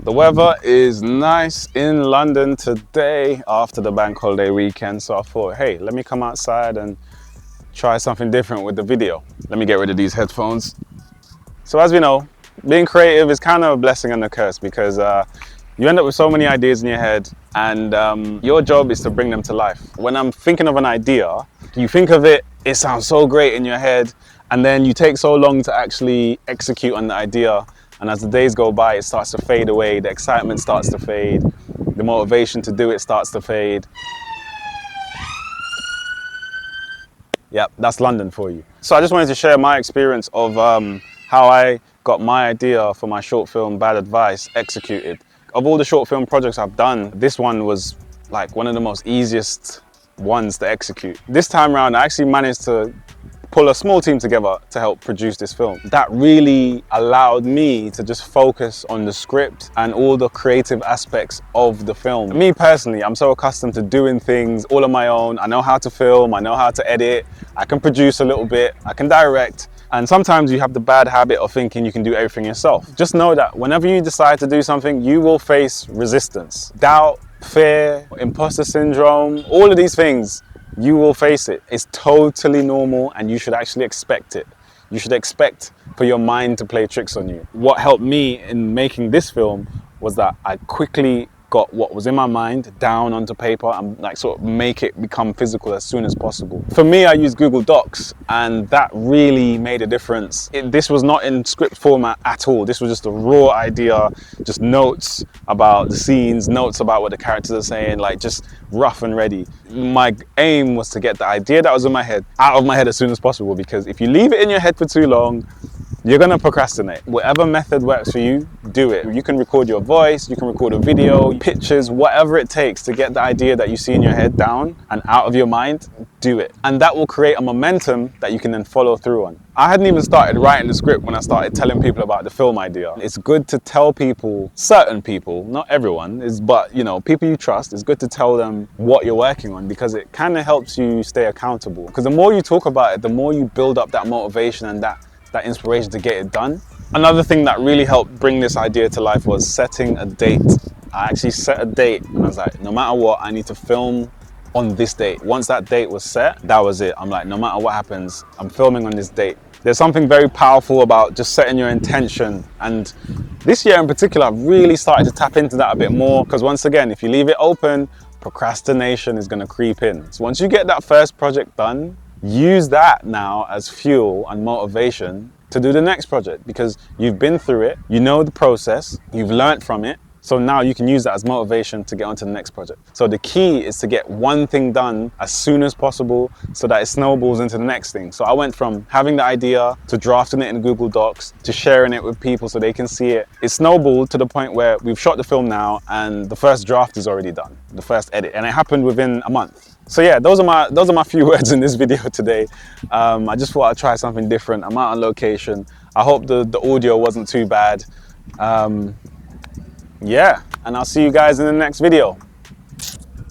The weather is nice in London today after the bank holiday weekend, so I thought, hey, let me come outside and try something different with the video. Let me get rid of these headphones. So as we know, being creative is kind of a blessing and a curse because you end up with so many ideas in your head, and your job is to bring them to life. When I'm thinking of an idea, you think of it, it sounds so great in your head, and then you take so long to actually execute on the idea. And as the days go by, it starts to fade away, the excitement starts to fade, the motivation to do it starts to fade. Yep, that's London for you. So I just wanted to share my experience of how I got my idea for my short film, Bad Advice, executed. Of all the short film projects I've done, this one was like one of the most easiest ones to execute. This time around, I actually managed to pull a small team together to help produce this film. That really allowed me to just focus on the script and all the creative aspects of the film. Me personally, I'm so accustomed to doing things all on my own. I know how to film, I know how to edit, I can produce a little bit, I can direct. And sometimes you have the bad habit of thinking you can do everything yourself. Just know that whenever you decide to do something, you will face resistance, doubt, fear, imposter syndrome, all of these things. You will face it. It's totally normal and you should actually expect it. You should expect for your mind to play tricks on you. What helped me in making this film was that I quickly got what was in my mind down onto paper and like sort of make it become physical as soon as possible. For me, I use Google Docs and that really made a difference. This was not in script format at all. This was just a raw idea, just notes about the scenes, notes about what the characters are saying, like just rough and ready. My aim was to get the idea that was in my head out of my head as soon as possible, because if you leave it in your head for too long, you're gonna procrastinate. Whatever method works for you, do it. You can record your voice, you can record a video, pictures, whatever it takes to get the idea that you see in your head down and out of your mind, do it. And that will create a momentum that you can then follow through on. I hadn't even started writing the script when I started telling people about the film idea. It's good to tell people, certain people, not everyone, but you know, people you trust, it's good to tell them what you're working on because it kind of helps you stay accountable. Because the more you talk about it, the more you build up that motivation and that inspiration to get it done. Another thing that really helped bring this idea to life was setting a date. I actually set a date and I was like, no matter what, I need to film on this date. Once that date was set, that was it. I'm like, no matter what happens, I'm filming on this date. There's something very powerful about just setting your intention. And this year in particular, I've really started to tap into that a bit more because once again, if you leave it open, procrastination is gonna creep in. So once you get that first project done, use that now as fuel and motivation to do the next project because you've been through it, you know the process, you've learned from it, so now you can use that as motivation to get onto the next project. So the key is to get one thing done as soon as possible so that it snowballs into the next thing. So I went from having the idea to drafting it in Google Docs to sharing it with people so they can see it. It snowballed to the point where we've shot the film now and the first draft is already done, the first edit, and it happened within a month. So yeah, those are my few words in this video today. I just thought I'd try something different. I'm out on location. I hope the audio wasn't too bad. Yeah, and I'll see you guys in the next video.